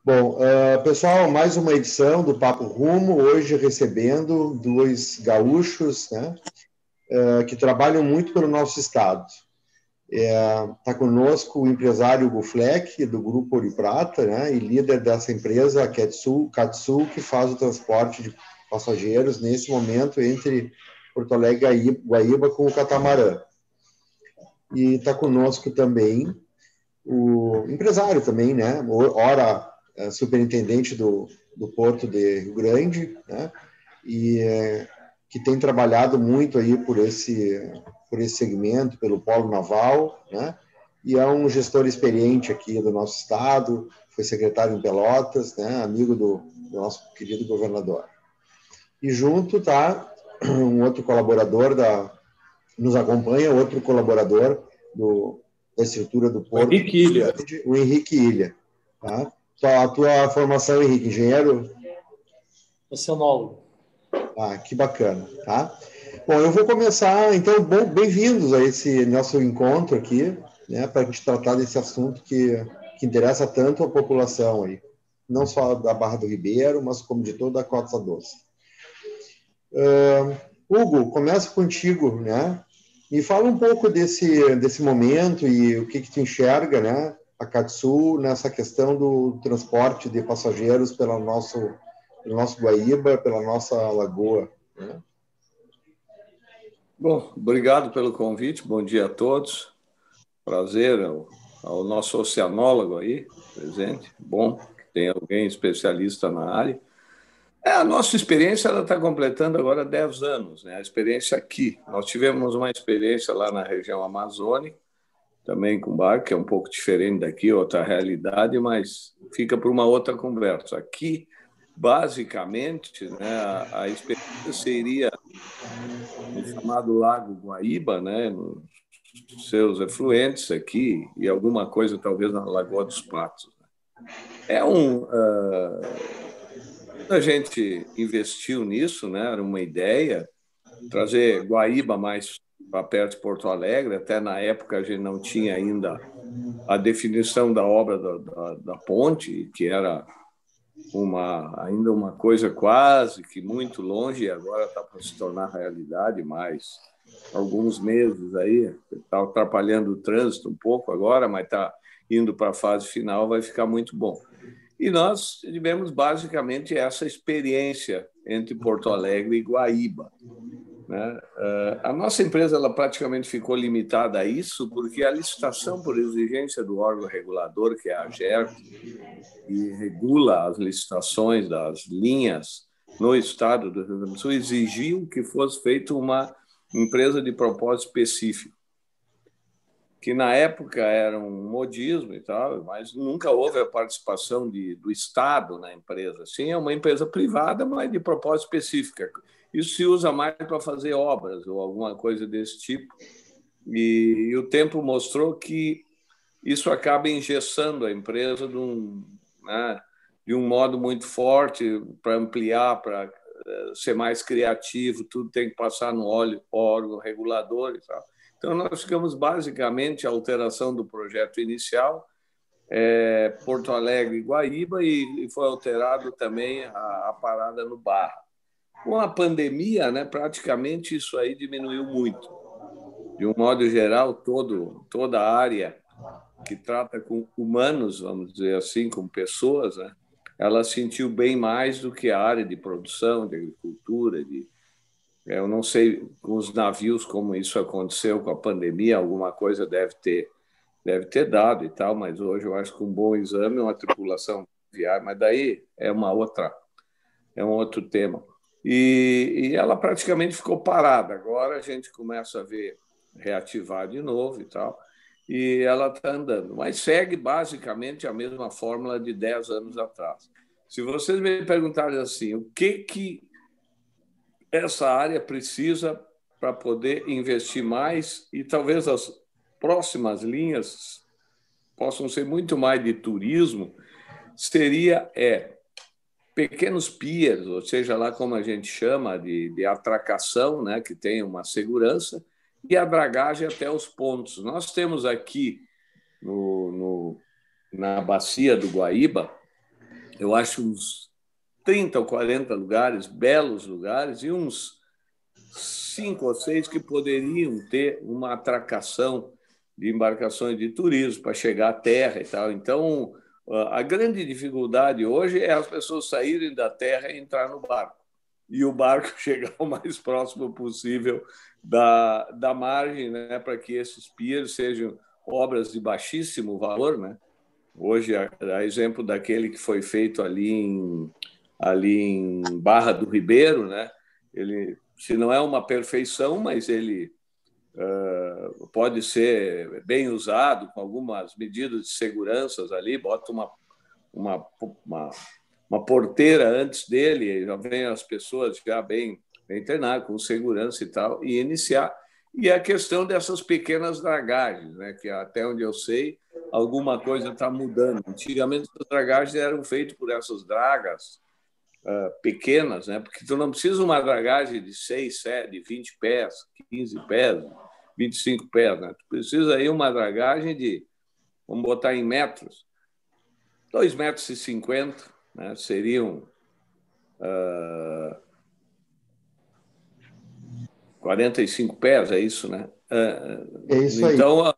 Bom, pessoal, mais uma edição do Papo Rumo, hoje recebendo dois gaúchos, né, que trabalham muito pelo nosso estado. Está conosco o empresário Hugo Fleck, do Grupo Ouro e Prata, né, e líder dessa empresa, a Katsu, que faz o transporte de passageiros, nesse momento, entre Porto Alegre e Guaíba, com o catamarã. E está conosco também o empresário também, né, ora superintendente do Porto de Rio Grande, né, e que tem trabalhado muito aí por esse segmento, pelo polo naval, né, e é um gestor experiente aqui do nosso estado, foi secretário em Pelotas, né, amigo do nosso querido governador. E junto está um outro colaborador nos acompanha, outro colaborador da estrutura do Porto, o Henrique Ilha. O Henrique Ilha. Tá? A tua formação, Henrique, engenheiro? Oceanólogo. Que bacana. Tá? Bom, eu vou começar, então, bem-vindos a esse nosso encontro aqui, né, para a gente tratar desse assunto que interessa tanto a população aí, não só da Barra do Ribeiro, mas como de toda a Costa Doce. Hugo, começo contigo, né? Me fala um pouco desse momento e o que tu enxerga, né, a Katsu nessa questão do transporte de passageiros pelo nosso Guaíba, pela nossa lagoa, né? Bom, obrigado pelo convite, bom dia a todos. Prazer ao nosso oceanólogo aí, presente. Bom que tem alguém especialista na área. A nossa experiência está completando agora 10 anos, né? A experiência aqui. Nós tivemos uma experiência lá na região amazônica, também com barco, que é um pouco diferente daqui, outra realidade, mas fica para uma outra conversa. Aqui, basicamente, né, a experiência seria no chamado Lago Guaíba, né, nos seus efluentes aqui, e alguma coisa talvez na Lagoa dos Patos. A gente investiu nisso, né? Era uma ideia, trazer Guaíba mais para perto de Porto Alegre. Até na época a gente não tinha ainda a definição da obra da ponte, que era ainda uma coisa quase que muito longe, e agora está para se tornar realidade, mais alguns meses aí. Está atrapalhando o trânsito um pouco agora, mas está indo para a fase final, vai ficar muito bom. E nós tivemos basicamente essa experiência entre Porto Alegre e Guaíba, né? A nossa empresa ela praticamente ficou limitada a isso porque a licitação por exigência do órgão regulador, que é a AGERT, que regula as licitações das linhas no estado do Rio Grande do Sul, exigiu que fosse feita uma empresa de propósito específico, que na época era um modismo e tal, mas nunca houve a participação do Estado na empresa. Sim, é uma empresa privada, mas de propósito específico. Isso se usa mais para fazer obras ou alguma coisa desse tipo. E o tempo mostrou que isso acaba engessando a empresa de um modo muito forte para ampliar, para ser mais criativo, tudo tem que passar no órgão regulador e tal. Então, nós ficamos basicamente a alteração do projeto inicial, Porto Alegre e Guaíba, e foi alterado também a parada no Barra. Com a pandemia, né, praticamente isso aí diminuiu muito. De um modo geral, toda a área que trata com humanos, vamos dizer assim, com pessoas, né, ela sentiu bem mais do que a área de produção, de agricultura, eu não sei com os navios como isso aconteceu com a pandemia, alguma coisa deve ter dado e tal, mas hoje eu acho que um bom exame, uma tripulação viária, mas daí é um outro tema. E ela praticamente ficou parada. Agora a gente começa a ver reativar de novo e tal, e ela está andando, mas segue basicamente a mesma fórmula de 10 anos atrás. Se vocês me perguntarem assim, o que essa área precisa para poder investir mais, e talvez as próximas linhas possam ser muito mais de turismo, seria pequenos piers, ou seja, lá como a gente chama de atracação, né, que tem uma segurança, e a dragagem até os pontos. Nós temos aqui na bacia do Guaíba eu acho, uns 30 ou 40 lugares, belos lugares, e uns 5 ou 6 que poderiam ter uma atracação de embarcações de turismo para chegar à terra e tal. Então, a grande dificuldade hoje é as pessoas saírem da terra e entrar no barco. E o barco chegar o mais próximo possível da margem, né, para que esses piers sejam obras de baixíssimo valor, né? Hoje, a exemplo daquele que foi feito ali em Barra do Ribeiro, né? Ele, se não é uma perfeição, mas ele pode ser bem usado com algumas medidas de segurança ali, bota uma, uma porteira antes dele, já vem as pessoas já bem treinadas, com segurança e tal, e iniciar. E a questão dessas pequenas dragagens, né, que até onde eu sei, alguma coisa está mudando. Antigamente, as dragagens eram feitas por essas dragas pequenas, né, porque tu não precisa uma dragagem de 6, 7, 20 pés, 15 pés, 25 pés. Né? Tu precisa aí uma dragagem de, vamos botar em metros, 2,50 metros, né? Seriam 45 pés, é isso, né? É isso aí. Então,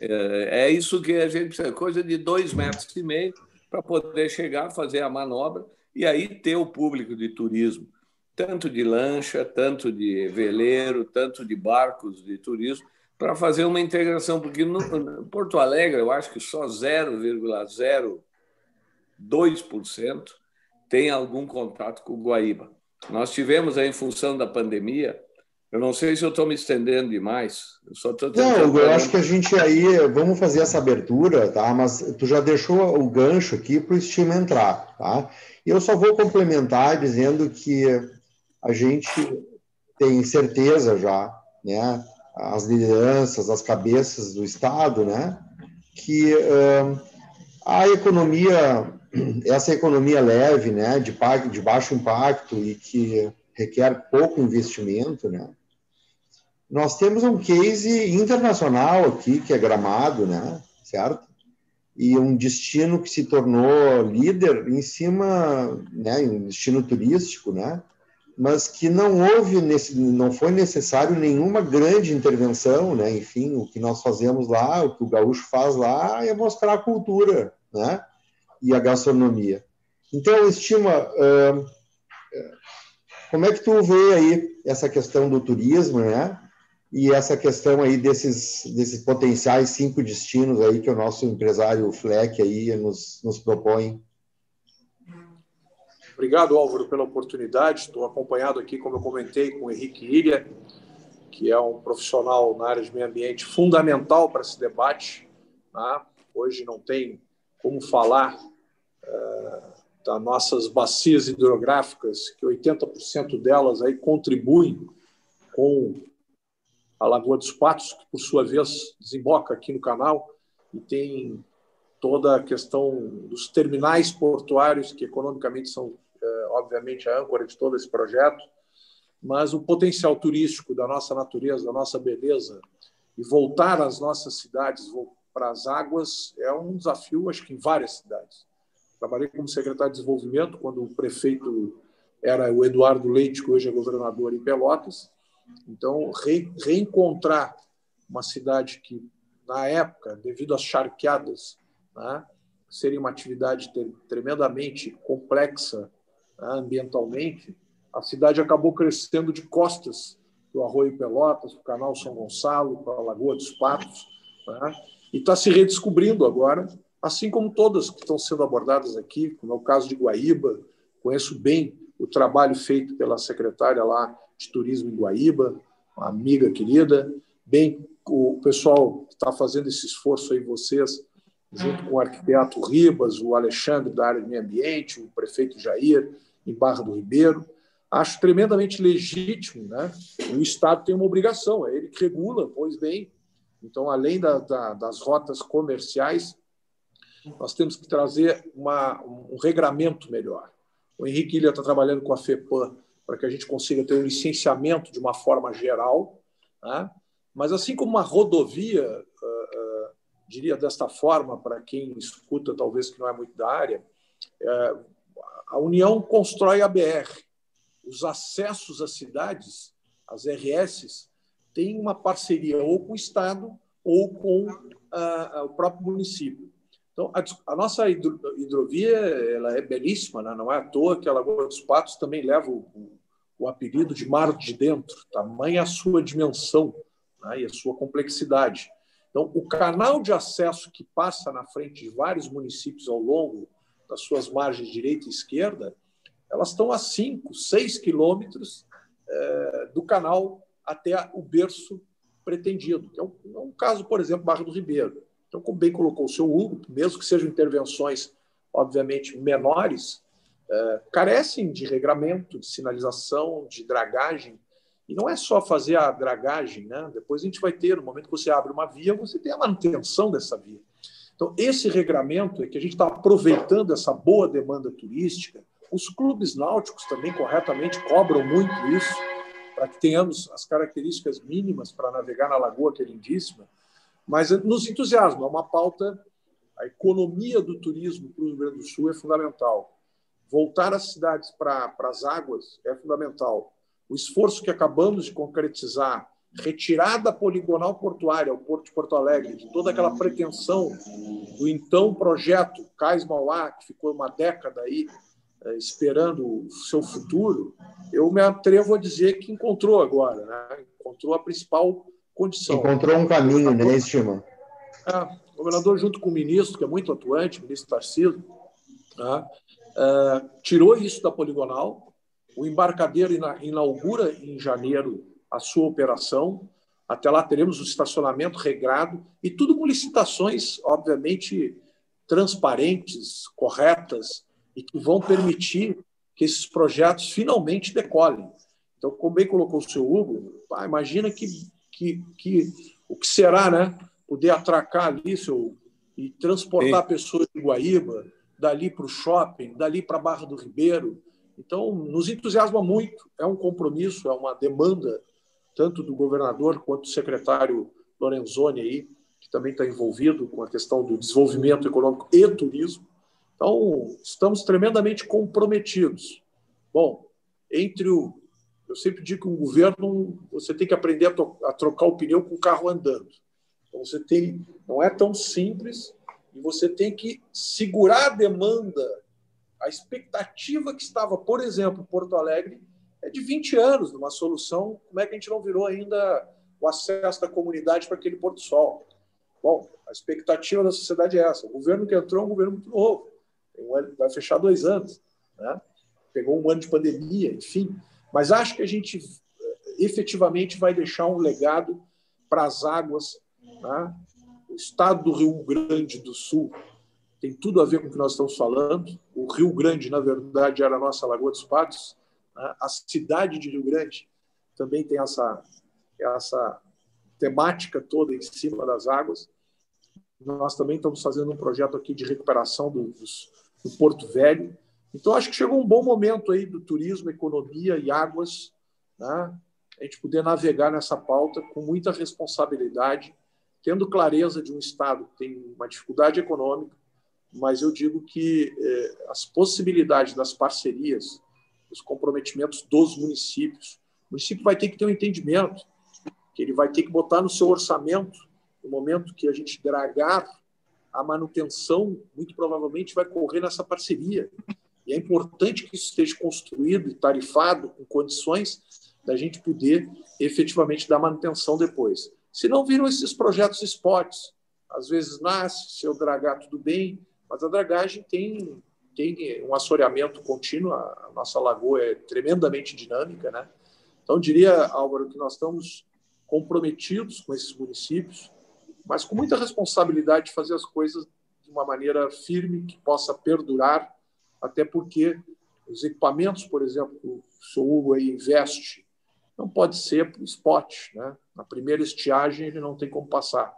é isso que a gente precisa, coisa de 2,5 metros para poder chegar, fazer a manobra e aí ter o público de turismo, tanto de lancha, tanto de veleiro, tanto de barcos de turismo, para fazer uma integração, porque no Porto Alegre eu acho que só 0,02% tem algum contato com o Guaíba. Nós tivemos aí, em função da pandemia, eu não sei se eu estou me estendendo demais, eu só estou tentando... Não, eu acho que a gente aí, vamos fazer essa abertura, tá? Mas tu já deixou o gancho aqui para o Estima entrar, tá? E eu só vou complementar dizendo que a gente tem certeza já, né? As lideranças, as cabeças do Estado, né? Que a economia, essa economia leve, né? De baixo impacto e que requer pouco investimento, né? Nós temos um case internacional aqui, que é Gramado, né? Certo? E um destino que se tornou líder em cima, né? Um destino turístico, né? Mas que não foi necessário nenhuma grande intervenção, né? Enfim, o que nós fazemos lá, o que o gaúcho faz lá é mostrar a cultura, né? E a gastronomia. Então, Estima, como é que tu vê aí essa questão do turismo, né? E essa questão aí desses potenciais 5 destinos aí que o nosso empresário Fleck aí nos propõe? Obrigado, Álvaro, pela oportunidade. Estou acompanhado aqui, como eu comentei, com o Henrique Ilha, que é um profissional na área de meio ambiente fundamental para esse debate. Tá? Hoje não tem como falar das nossas bacias hidrográficas, que 80% delas aí contribuem com a Lagoa dos Patos, que, por sua vez, desemboca aqui no canal, e tem toda a questão dos terminais portuários, que economicamente são, obviamente, a âncora de todo esse projeto, mas o potencial turístico da nossa natureza, da nossa beleza, e voltar às nossas cidades para as águas é um desafio, acho que em várias cidades. Trabalhei como secretário de desenvolvimento, quando o prefeito era o Eduardo Leite, que hoje é governador em Pelotas. Então, reencontrar uma cidade que, na época, devido às charqueadas, né, seria uma atividade tremendamente complexa, né, ambientalmente, a cidade acabou crescendo de costas para o Arroio Pelotas, para o Canal São Gonçalo, para a Lagoa dos Patos, né, e está se redescobrindo agora, assim como todas que estão sendo abordadas aqui, como é o caso de Guaíba. Conheço bem o trabalho feito pela secretária lá de Turismo em Guaíba, uma amiga querida, bem o pessoal que está fazendo esse esforço aí, vocês, junto com o arquiteto Ribas, o Alexandre da área de meio ambiente, o prefeito Jair, em Barra do Ribeiro. Acho tremendamente legítimo, né? O Estado tem uma obrigação, é ele que regula, pois bem. Então, além das rotas comerciais, nós temos que trazer um regramento melhor. O Henrique Ilha está trabalhando com a FEPAM para que a gente consiga ter um licenciamento de uma forma geral, né? Mas, assim como uma rodovia, diria desta forma, para quem escuta, talvez que não é muito da área, A União constrói a BR. Os acessos às cidades, as RS, têm uma parceria ou com o Estado ou com o próprio município. Então, a nossa hidrovia ela é belíssima, né? Não é à toa que a Lagoa dos Patos também leva o apelido de Mar de Dentro, tamanha a sua dimensão, né? E a sua complexidade. Então, o canal de acesso que passa na frente de vários municípios ao longo das suas margens direita e esquerda, elas estão a 5, 6 quilômetros do canal até o berço pretendido, que é um caso, por exemplo, Barra do Ribeiro. Então, como bem colocou o seu Hugo, mesmo que sejam intervenções, obviamente, menores, carecem de regramento, de sinalização, de dragagem. E não é só fazer a dragagem, né? Depois a gente vai ter, no momento que você abre uma via, você tem a manutenção dessa via. Então, esse regramento é que a gente está aproveitando essa boa demanda turística. Os clubes náuticos também corretamente cobram muito isso, para que tenhamos as características mínimas para navegar na lagoa, que é lindíssima. Mas nos entusiasma, é uma pauta, a economia do turismo para o Rio Grande do Sul é fundamental. Voltar as cidades para as águas é fundamental. O esforço que acabamos de concretizar, retirada poligonal portuária, o Porto de Porto Alegre, de toda aquela pretensão do então projeto Cais Mauá, que ficou uma década aí esperando o seu futuro, eu me atrevo a dizer que encontrou agora, né? Encontrou a principal condição. Encontrou um caminho, né, Estima? O governador, junto com o ministro, que é muito atuante, o ministro Tarcísio, tirou isso da poligonal. O embarcadeiro inaugura em janeiro a sua operação. Até lá teremos o estacionamento regrado e tudo com licitações, obviamente, transparentes, corretas e que vão permitir que esses projetos finalmente decolem. Então, como bem colocou o seu Hugo, imagina o que será, né? Poder atracar ali e transportar pessoas de Guaíba, dali para o shopping, dali para a Barra do Ribeiro. Então, nos entusiasma muito, é um compromisso, é uma demanda, tanto do governador quanto do secretário Lorenzoni, aí, que também está envolvido com a questão do desenvolvimento econômico e turismo. Então, estamos tremendamente comprometidos. Bom, eu sempre digo que um governo, você tem que aprender a trocar o pneu com o carro andando. Então, não é tão simples e você tem que segurar a demanda. A expectativa que estava, por exemplo, em Porto Alegre, é de 20 anos, numa solução. Como é que a gente não virou ainda o acesso da comunidade para aquele Porto Sol? Bom, a expectativa da sociedade é essa. O governo que entrou é um governo muito novo. Vai fechar 2 anos. Né? Pegou um ano de pandemia, enfim. Mas acho que a gente efetivamente vai deixar um legado para as águas. Né? O estado do Rio Grande do Sul tem tudo a ver com o que nós estamos falando. O Rio Grande, na verdade, era a nossa Lagoa dos Patos. Né? A cidade de Rio Grande também tem essa temática toda em cima das águas. Nós também estamos fazendo um projeto aqui de recuperação do Porto Velho. Então, acho que chegou um bom momento aí do turismo, economia e águas, né? A gente poder navegar nessa pauta com muita responsabilidade, tendo clareza de um Estado que tem uma dificuldade econômica, mas eu digo que as possibilidades das parcerias, os comprometimentos dos municípios, o município vai ter que ter um entendimento, que ele vai ter que botar no seu orçamento, no momento que a gente dragar, a manutenção, muito provavelmente, vai correr nessa parceria. E é importante que isso esteja construído e tarifado com condições da gente poder efetivamente dar manutenção depois. Se não viram esses projetos spots, às vezes nasce, se eu dragar tudo bem, mas a dragagem tem um assoreamento contínuo, a nossa lagoa é tremendamente dinâmica, né? Então, diria, Álvaro, que nós estamos comprometidos com esses municípios, mas com muita responsabilidade de fazer as coisas de uma maneira firme, que possa perdurar, até porque os equipamentos, por exemplo, que o seu Hugo aí investe, não pode ser para o spot, né? Na primeira estiagem ele não tem como passar.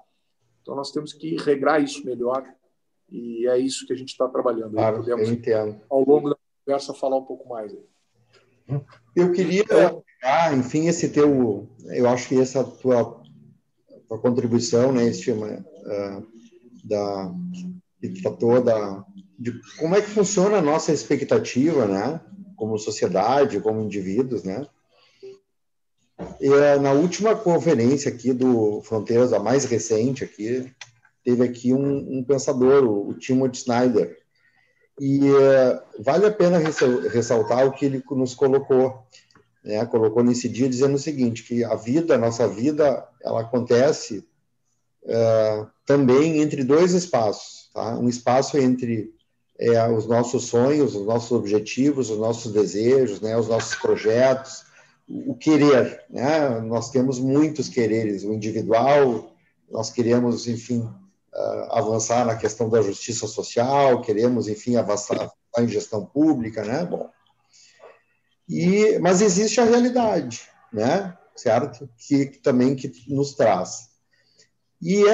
Então nós temos que regrar isso melhor e é isso que a gente está trabalhando. Claro, podemos, eu entendo. ao longo da conversa, falar um pouco mais. Eu queria pegar, enfim, eu acho que essa tua contribuição, né, Estima, que tratou de como é que funciona a nossa expectativa, né? Como sociedade, como indivíduos, né? E na última conferência aqui do Fronteiras, a mais recente aqui, teve aqui um pensador, o Timothy Snyder, e vale a pena ressaltar o que ele nos colocou, né? Colocou nesse dia dizendo o seguinte, que a nossa vida, ela acontece também entre dois espaços, tá? Um espaço entre os nossos sonhos, os nossos objetivos, os nossos desejos, né? Os nossos projetos, o querer, né? Nós temos muitos quereres, o individual, nós queremos, enfim, avançar na questão da justiça social, queremos, enfim, avançar em gestão pública, né? Bom, mas existe a realidade, né? Certo? Que nos traz. E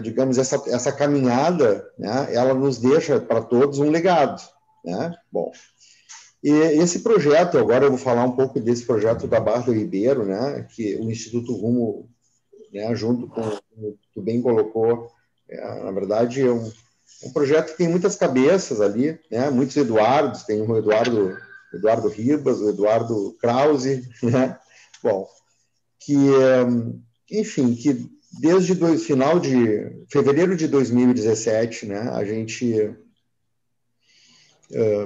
digamos, essa caminhada, né? Ela nos deixa para todos um legado, né? Bom, e esse projeto, agora eu vou falar um pouco desse projeto da Barra do Ribeiro, né? Que o Instituto Rumo, né? Junto com, como tu bem colocou, na verdade é um projeto que tem muitas cabeças ali, né? Muitos Eduardos, tem o Eduardo Ribas, o Eduardo Krause, né? Bom, enfim, que desde final de fevereiro de 2017, né? A gente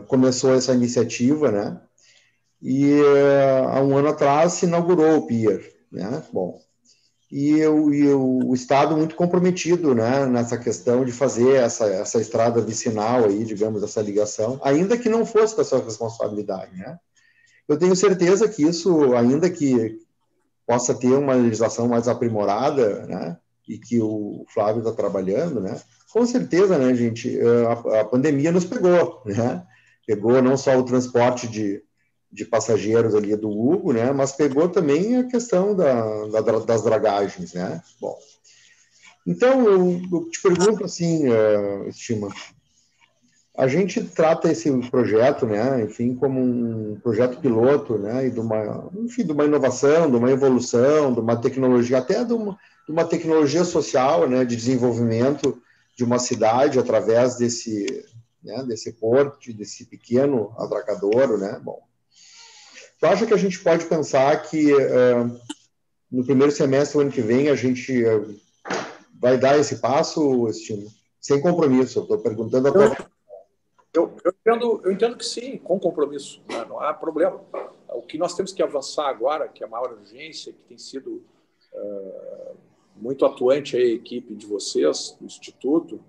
começou essa iniciativa, né? E há um ano atrás se inaugurou o Pier, né? Bom, e o Estado muito comprometido, né, nessa questão de fazer essa estrada vicinal aí, digamos, essa ligação, ainda que não fosse da sua responsabilidade, né? Eu tenho certeza que isso, ainda que possa ter uma legislação mais aprimorada, né, e que o Flávio está trabalhando, né, com certeza, né, gente, a pandemia nos pegou, né, pegou não só o transporte de passageiros ali do Hugo, né, mas pegou também a questão das dragagens, né. Bom, então eu te pergunto assim, Estima, a gente trata esse projeto, né, enfim, como um projeto piloto, né, e de uma inovação, de uma evolução, de uma tecnologia, até de uma tecnologia social, né, de desenvolvimento de uma cidade através desse porto, desse pequeno atracadouro, né. Bom, tu acha que a gente pode pensar que no primeiro semestre do ano que vem a gente vai dar esse passo, Estima? Sem compromisso, eu estou perguntando a tua... Eu entendo que sim, com compromisso, né? Não há problema. O que nós temos que avançar agora, que é a maior urgência, que tem sido muito atuante a equipe de vocês, do Instituto,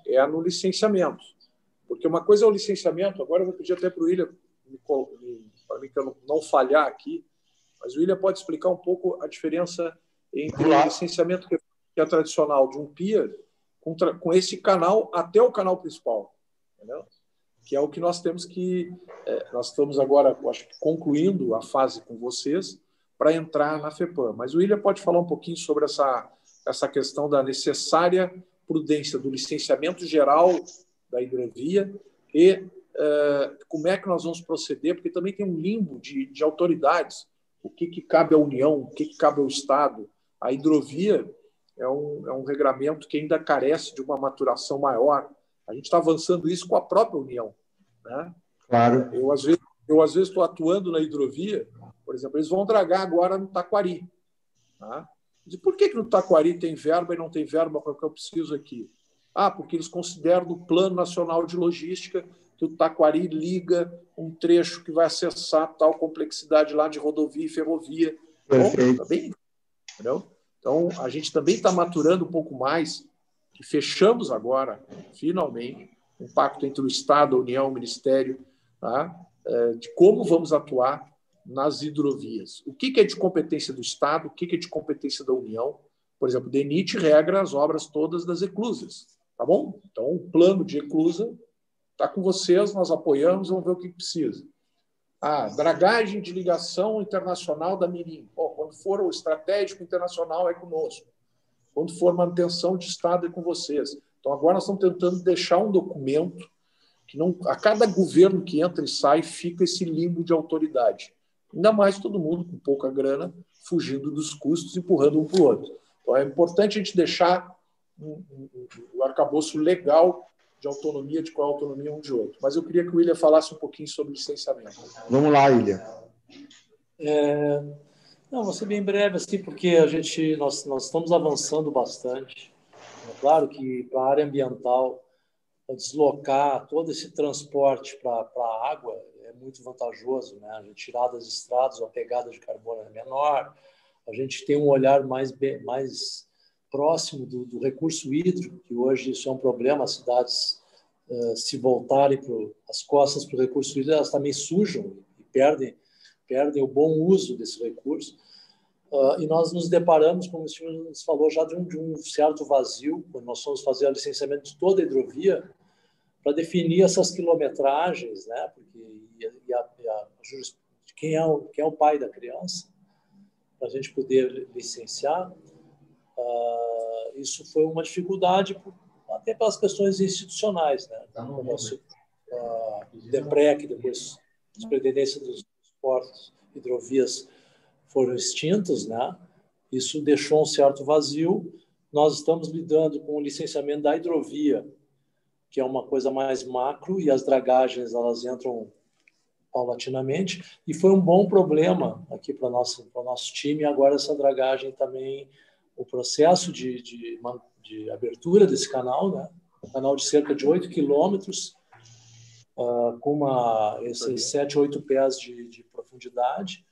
é no licenciamento. Porque uma coisa é o licenciamento, agora eu vou pedir até para o William, para mim que eu não falhar aqui, mas o William pode explicar um pouco a diferença entre o licenciamento que é tradicional de um pier com esse canal até o canal principal, entendeu? Que é o que nós temos que... nós estamos agora, acho que, concluindo a fase com vocês para entrar na FEPAM. Mas o William pode falar um pouquinho sobre essa questão da necessária prudência do licenciamento geral da hidrovia e como é que nós vamos proceder, porque também tem um limbo de autoridades. O que cabe à União, o que cabe ao Estado. A hidrovia é um regramento que ainda carece de uma maturação maior. A gente está avançando isso com a própria União, né? Claro. Eu, às vezes, estou atuando na hidrovia, por exemplo, eles vão dragar agora no Taquari. Tá? E por que no Taquari tem verba e não tem verba para o que eu preciso aqui? Porque eles consideram no Plano Nacional de Logística que o Taquari liga um trecho que vai acessar tal complexidade lá de rodovia e ferrovia. Perfeito. Bom, tá bem, entendeu? Então, a gente também está maturando um pouco mais, que fechamos agora, finalmente, um pacto entre o Estado, a União, o Ministério, tá? De como vamos atuar nas hidrovias. O que é de competência do Estado, o que é de competência da União. Por exemplo, o DENIT regra as obras todas das eclusas, tá bom? Então, o plano de eclusa está com vocês, nós apoiamos, vamos ver o que precisa. Dragagem de ligação internacional da Mirim. Quando for o estratégico internacional, é conosco. Quando for manutenção de Estado, é com vocês. Então, agora nós estamos tentando deixar um documento que não, a cada governo que entra e sai, fica esse limbo de autoridade. Ainda mais todo mundo com pouca grana, fugindo dos custos, empurrando um para o outro. Então, é importante a gente deixar um arcabouço legal de autonomia, de qual é a autonomia um de outro. Mas eu queria que o William falasse um pouquinho sobre licenciamento. Vamos lá, William. Não, vou ser bem breve, assim, porque nós estamos avançando bastante. É claro que para a área ambiental, deslocar todo esse transporte para a água é muito vantajoso, né? A gente tirar das estradas, a pegada de carbono é menor, a gente tem um olhar mais próximo do recurso hídrico, que hoje isso é um problema, as cidades se voltarem as costas para o recurso hídrico, elas também sujam e perdem o bom uso desse recurso. E nós nos deparamos, como o senhor nos falou, já de um certo vazio, quando nós fomos fazer o licenciamento de toda a hidrovia, para definir essas quilometragens, né? Porque quem é o pai da criança, para a gente poder licenciar, isso foi uma dificuldade, até pelas questões institucionais, né? O nosso DEPREC, depois a Superintendência dos Portos e Hidrovias foram extintos, né? Isso deixou um certo vazio. Nós estamos lidando com o licenciamento da hidrovia, que é uma coisa mais macro, e as dragagens elas entram paulatinamente, e foi um bom problema aqui para o nosso time. Agora essa dragagem também, o processo de abertura desse canal, né? Um canal de cerca de 8 quilômetros, com esses 7, 8 pés de profundidade,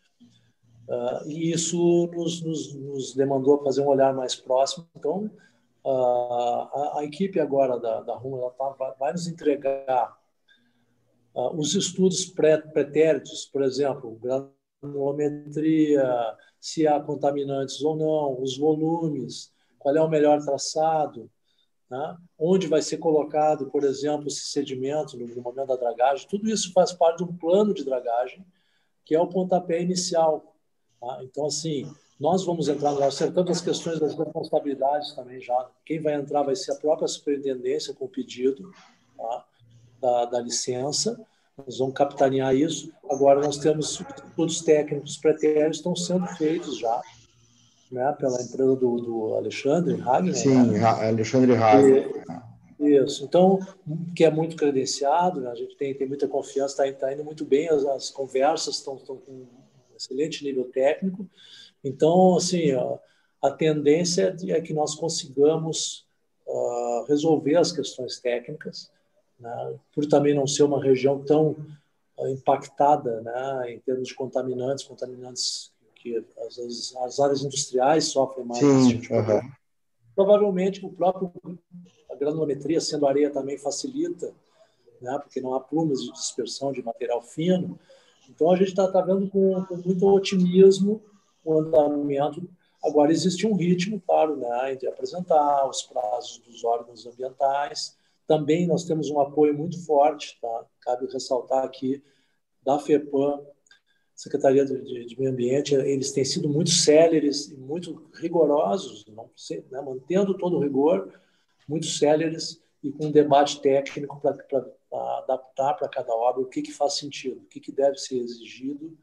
e isso nos demandou fazer um olhar mais próximo. Então, a equipe agora da Rumo vai nos entregar os estudos pretéritos, por exemplo, granulometria, se há contaminantes ou não, os volumes, qual é o melhor traçado, né? Onde vai ser colocado, por exemplo, esse sedimento no momento da dragagem. Tudo isso faz parte de um plano de dragagem, que é o pontapé inicial. Tá? Então, assim, nós vamos entrar, nós acertamos as questões das responsabilidades também já. Quem vai entrar vai ser a própria superintendência com o pedido, tá? da licença. Nós vamos capitanear isso. Agora nós temos estudos técnicos pretéritos estão sendo feitos já, né, pela empresa do Alexandre Hagner. Sim, né? Alexandre Hagner. Isso. Então, que é muito credenciado, né? A gente tem muita confiança, está indo muito bem, as conversas estão com um excelente nível técnico. Então, assim, a tendência é que nós consigamos resolver as questões técnicas, né? Por também não ser uma região tão impactada, né, em termos de contaminantes que as áreas industriais sofrem mais. Sim, tipo de problema. Provavelmente a granulometria, sendo areia, também facilita, né, porque não há plumas de dispersão de material fino. Então a gente está vendo com muito otimismo o andamento. Agora existe um ritmo, claro, né, de apresentar os prazos dos órgãos ambientais. Também nós temos um apoio muito forte, tá? Cabe ressaltar aqui, da FEPAM, Secretaria de Meio Ambiente, eles têm sido muito céleres e muito rigorosos, né? Mantendo todo o rigor, muito céleres e com um debate técnico para adaptar para cada obra o que faz sentido, o que deve ser exigido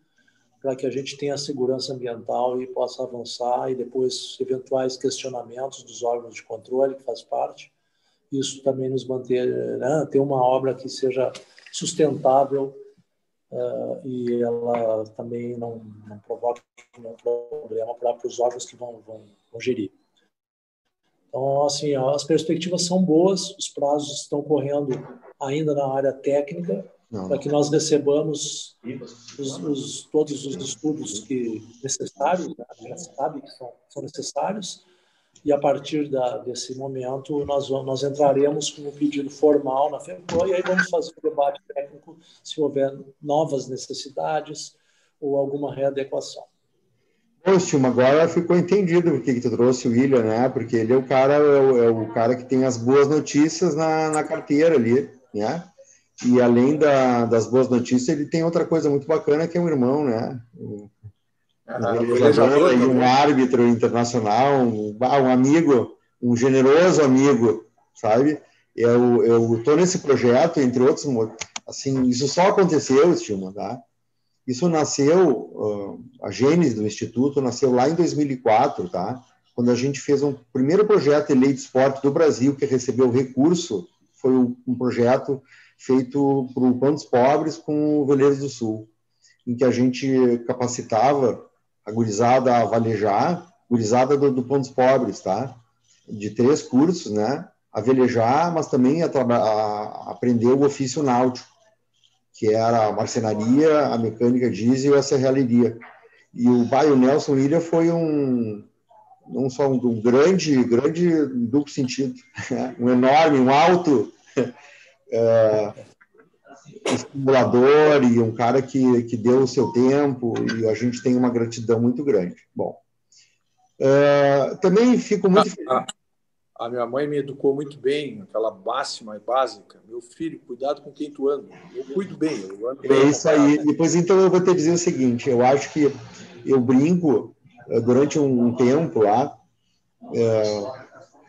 para que a gente tenha a segurança ambiental e possa avançar, e depois eventuais questionamentos dos órgãos de controle, que faz parte. Isso também nos manter, né, ter uma obra que seja sustentável e ela também não provoque nenhum problema para os órgãos que vão gerir. Então, assim, as perspectivas são boas, os prazos estão correndo ainda na área técnica, para que nós recebamos todos os estudos necessários, né, a gente sabe que são necessários, e a partir desse momento nós entraremos com um pedido formal na FEPAM, e aí vamos fazer um debate técnico se houver novas necessidades ou alguma readequação. Timo, agora ficou entendido por que tu trouxe o William, né? Porque ele é o cara que tem as boas notícias na carteira ali, né? E além das boas notícias, ele tem outra coisa muito bacana, que é um irmão, né? Um velejador e um árbitro internacional, um amigo, um generoso amigo, sabe? Eu estou nesse projeto, entre outros, assim, isso só aconteceu, Timo, tá? Isso nasceu, a gênese do Instituto nasceu lá em 2004, tá? Quando a gente fez um primeiro projeto de lei de esporte do Brasil, que recebeu recurso foi um projeto feito por o Pontos Pobres com o Veleiros do Sul, em que a gente capacitava a gurizada a valejar, gurizada do Pontos Pobres, tá? De 3 cursos, né? A velejar, mas também a aprender o ofício náutico, que era a marcenaria, a mecânica diesel e a serralheria. E o Nelson Ilha foi não só um grande duplo sentido, né? Um enorme, um alto estimulador e um cara que deu o seu tempo, e a gente tem uma gratidão muito grande. Bom, também fico muito feliz. A minha mãe me educou muito bem, aquela máxima e básica: meu filho, cuidado com quem tu anda. Eu cuido bem, eu ando bem. É isso aí. Depois, então, eu vou te dizer o seguinte: eu acho que eu brinco durante um tempo lá.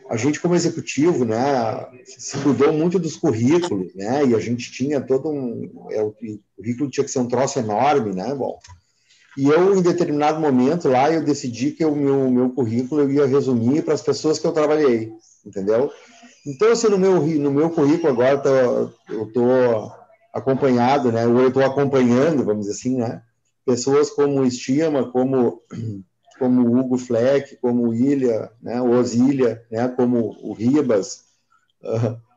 A gente, como executivo, né, se cuidou muito dos currículos, né, e a gente tinha todo o currículo tinha que ser um troço enorme, né, bom. E eu, em determinado momento lá, eu decidi que o meu currículo eu ia resumir para as pessoas que eu trabalhei, entendeu? Então, se no meu currículo agora eu estou acompanhado, né, ou eu estou acompanhando, vamos dizer assim, né, pessoas como o Estima, como o Hugo Fleck, como o Ilha, né, o Osília, né, como o Ribas,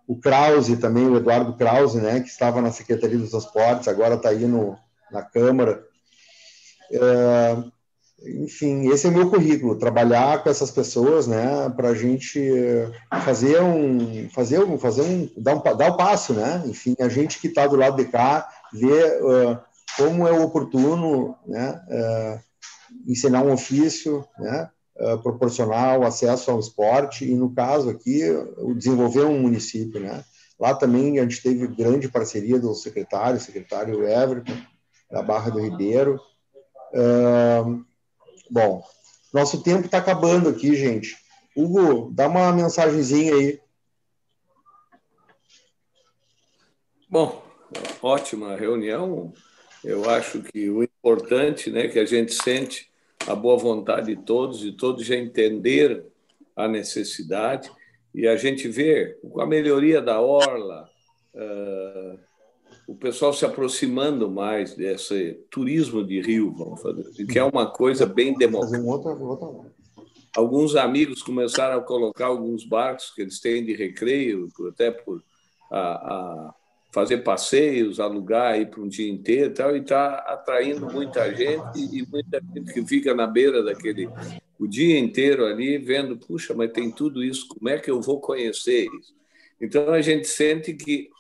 o Krause também, o Eduardo Krause, né, que estava na Secretaria dos Transportes, agora está aí na Câmara. Enfim, esse é o meu currículo, trabalhar com essas pessoas, né, para a gente dar o passo, né, enfim, a gente que está do lado de cá, ver como é oportuno, né, ensinar um ofício, né, proporcionar o acesso ao esporte e, no caso aqui, desenvolver um município, né. Lá também a gente teve grande parceria do secretário Everton, da Barra do Ribeiro. Bom, nosso tempo está acabando aqui, gente. Hugo, dá uma mensagenzinha aí. Bom, ótima reunião. Eu acho que o importante, né, que a gente sente a boa vontade de todos, e todos já entenderam a necessidade, e a gente vê com a melhoria da orla, o pessoal se aproximando mais desse turismo de rio, vamos fazer, que é uma coisa bem democrática. Alguns amigos começaram a colocar alguns barcos que eles têm de recreio, até por fazer passeios, alugar aí para um dia inteiro e tal, e está atraindo muita gente, e muita gente que fica na beira daquele o dia inteiro ali, vendo, puxa, mas tem tudo isso, como é que eu vou conhecer isso? Então, a gente sente que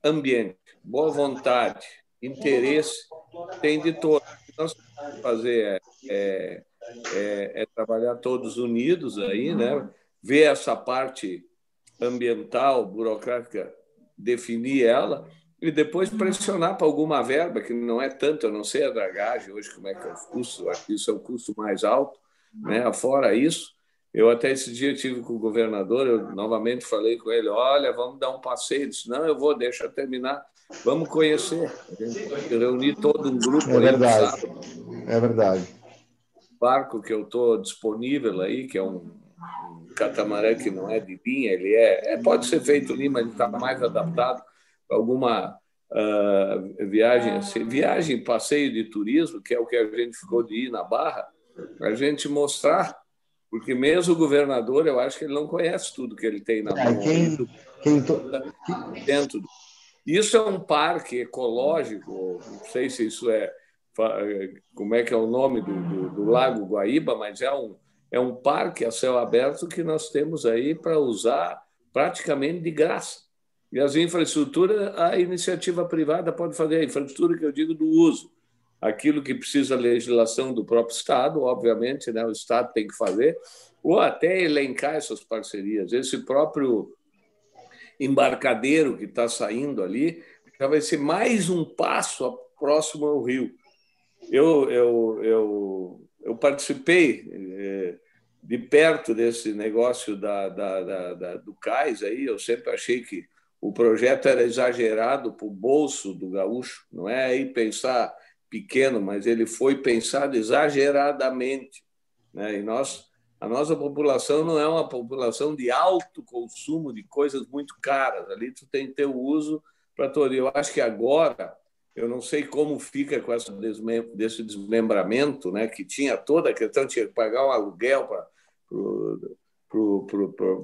ambiente, boa vontade, interesse, tem de todo. O que nós temos que fazer é trabalhar todos unidos aí, né? Ver essa parte ambiental, burocrática, definir ela e depois pressionar para alguma verba, que não é tanto, eu não sei a dragagem hoje, como é que é o custo, acho que isso é o custo mais alto, né? Fora isso, eu até esse dia tive com o governador, eu novamente falei com ele, olha, vamos dar um passeio, ele disse, não, eu vou, deixa eu terminar, vamos conhecer, a gente pode reunir todo um grupo aí no sábado. É verdade. O barco que eu estou disponível aí, que é um catamarã que não é de linha, ele pode ser feito ali, mas ele está mais adaptado para alguma viagem, assim, viagem, passeio de turismo, que é o que a gente ficou de ir na Barra, a gente mostrar, porque mesmo o governador, eu acho que ele não conhece tudo que ele tem na mão. Dentro do... Isso é um parque ecológico, não sei se isso como é que é o nome do Lago Guaíba, mas é um parque a céu aberto que nós temos aí para usar praticamente de graça. E as infraestruturas, a iniciativa privada pode fazer a infraestrutura que eu digo do uso. Aquilo que precisa da legislação do próprio Estado, obviamente, né, o Estado tem que fazer, ou até elencar essas parcerias. Esse próprio embarcadeiro que está saindo ali já vai ser mais um passo próximo ao rio. Eu participei de perto desse negócio do cais aí. Eu sempre achei que o projeto era exagerado para o bolso do gaúcho, não é aí pensar pequeno, mas ele foi pensado exageradamente, né? E nós A nossa população não é uma população de alto consumo de coisas muito caras. Ali tu tem que ter o uso para todo. Eu acho que agora, eu não sei como fica com desse desmembramento, né, que tinha toda a questão, tinha que pagar um aluguel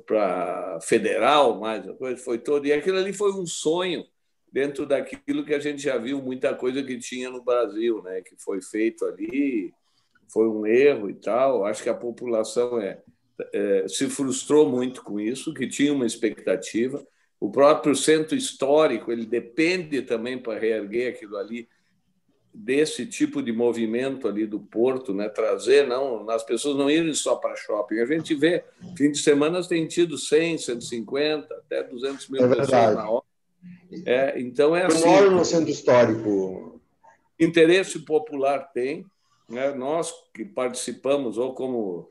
para federal, mais uma coisa, foi todo. E aquilo ali foi um sonho dentro daquilo que a gente já viu, muita coisa que tinha no Brasil, né, que foi feito ali, foi um erro e tal. Acho que a população se frustrou muito com isso, que tinha uma expectativa. O próprio centro histórico, ele depende também para reerguer aquilo ali, desse tipo de movimento ali do Porto, né? Trazer, não, as pessoas não irem só para shopping. A gente vê, fim de semana tem tido 100, 150, até 200 mil pessoas na hora. Então é assim. Eu moro no centro histórico. Interesse popular tem, né? Nós que participamos, ou como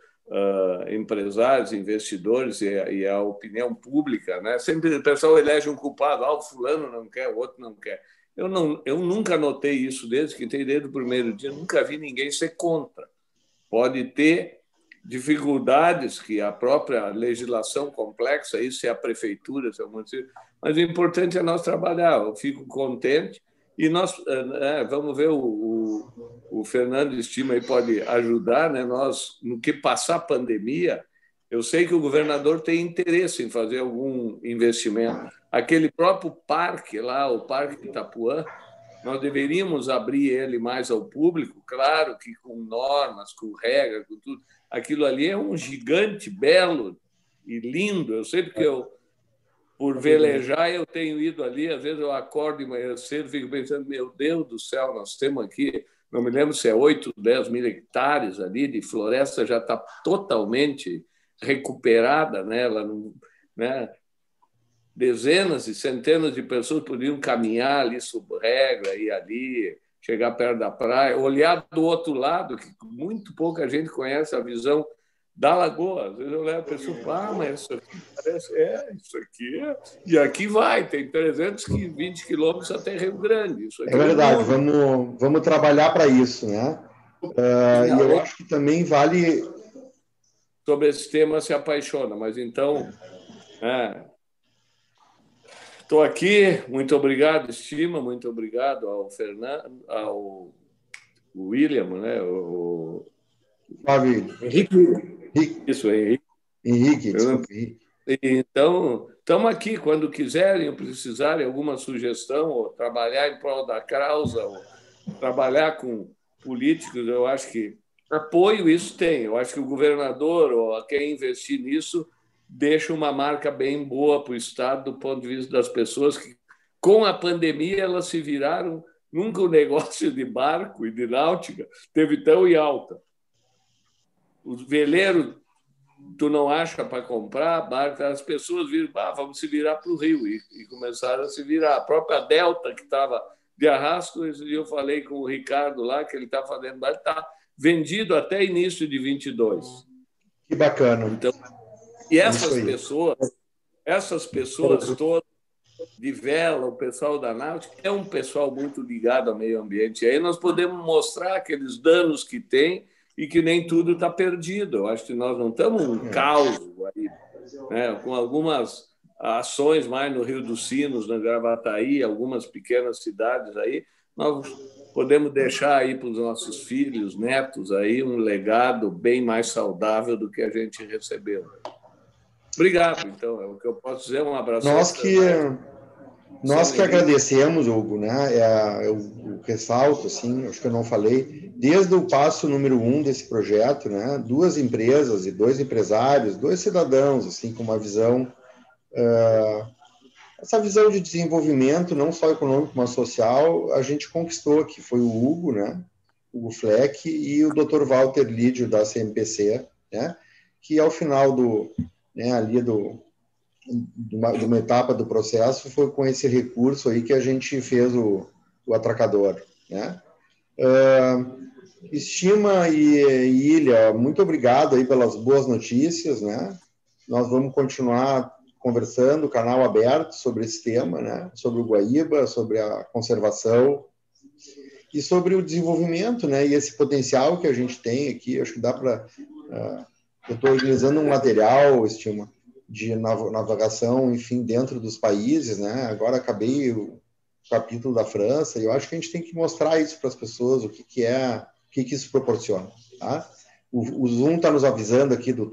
empresários, investidores e a opinião pública, né? Sempre o pessoal elege um culpado, o fulano não quer, o outro não quer. Eu nunca notei isso desde o primeiro dia, nunca vi ninguém ser contra. Pode ter dificuldades que a própria legislação complexa, isso é a prefeitura, isso é o município, mas o importante é nós trabalhar. Eu fico contente e nós vamos ver, o Fernando Estima aí pode ajudar, né? Nós, no que passar a pandemia, eu sei que o governador tem interesse em fazer algum investimento. Aquele próprio parque lá, o Parque Itapuã, nós deveríamos abrir ele mais ao público, claro que com normas, com regras, com tudo. Aquilo ali é um gigante belo e lindo. Eu sei porque por velejar, eu tenho ido ali, às vezes eu acordo de manhã cedo e fico pensando, meu Deus do céu, nós temos aqui, não me lembro se é 8, 10 mil hectares ali de floresta, já está totalmente recuperada, né? Ela não, né? Dezenas e centenas de pessoas podiam caminhar ali sob regra, ir ali, chegar perto da praia, olhar do outro lado, que muito pouca gente conhece a visão da lagoa. Às vezes eu levo a pessoa, mas isso aqui parece... isso aqui é... E aqui vai, tem 320 quilômetros até Rio Grande. Isso aqui é verdade, vamos trabalhar para isso, né? E eu acho que também vale... Sobre esse tema se apaixona, mas então... Estou aqui, muito obrigado, Estima, muito obrigado ao Fernando, ao William, né? Henrique. Isso, Henrique. Henrique. Então, estamos aqui, quando quiserem ou precisarem alguma sugestão, ou trabalhar em prol da causa, ou trabalhar com políticos, eu acho que apoio isso tem. Eu acho que o governador ou quem investir nisso deixa uma marca bem boa para o Estado do ponto de vista das pessoas que, com a pandemia, elas se viraram. Nunca o negócio de barco e de náutica teve tão em alta. Os veleiros, tu não acha para comprar barco, as pessoas viram, vamos se virar para o Rio, e começaram a se virar. A própria Delta, que estava de arrasto, eu falei com o Ricardo lá, que ele está fazendo barco, está vendido até início de 22. Que bacana. Então, e essas pessoas todas de vela, o pessoal da náutica, é um pessoal muito ligado ao meio ambiente. E aí nós podemos mostrar aqueles danos que tem e que nem tudo está perdido. Eu acho que nós não estamos um caos aí, né? Com algumas ações mais no Rio dos Sinos, na Gravataí, algumas pequenas cidades aí, nós podemos deixar aí para os nossos filhos, netos aí um legado bem mais saudável do que a gente recebeu. Obrigado, então. É o que eu posso dizer. Um abraço. Nós que agradecemos, Hugo, né? Eu ressalto, assim, acho que eu não falei, desde o passo número 1 desse projeto, né? 2 empresas e 2 empresários, 2 cidadãos, assim, com uma visão, essa visão de desenvolvimento, não só econômico, mas social, a gente conquistou, que foi o Hugo, né? Hugo Fleck e o Dr. Walter Lídio, da CMPC, né? Que ao final ali de uma etapa do processo, foi com esse recurso aí que a gente fez o atracador, né? Estima e Ilha, muito obrigado aí pelas boas notícias, né? Nós vamos continuar conversando, canal aberto sobre esse tema, né? Sobre o Guaíba, sobre a conservação e sobre o desenvolvimento, né? E esse potencial que a gente tem aqui, acho que dá para Eu estou organizando um material, Estima, de navegação, enfim, dentro dos países, né? Agora acabei o capítulo da França e eu acho que a gente tem que mostrar isso para as pessoas, o que isso proporciona, tá? O Zoom está nos avisando aqui do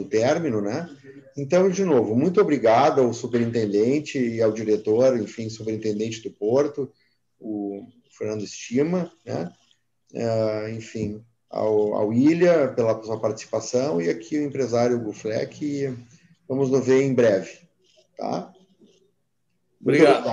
término, né? Então, de novo, muito obrigado ao superintendente e ao diretor, enfim, superintendente do Porto, o Fernando Estima, né? Enfim, ao Ilha pela sua participação e aqui o empresário Gufleck, e vamos nos ver em breve, tá? Obrigado.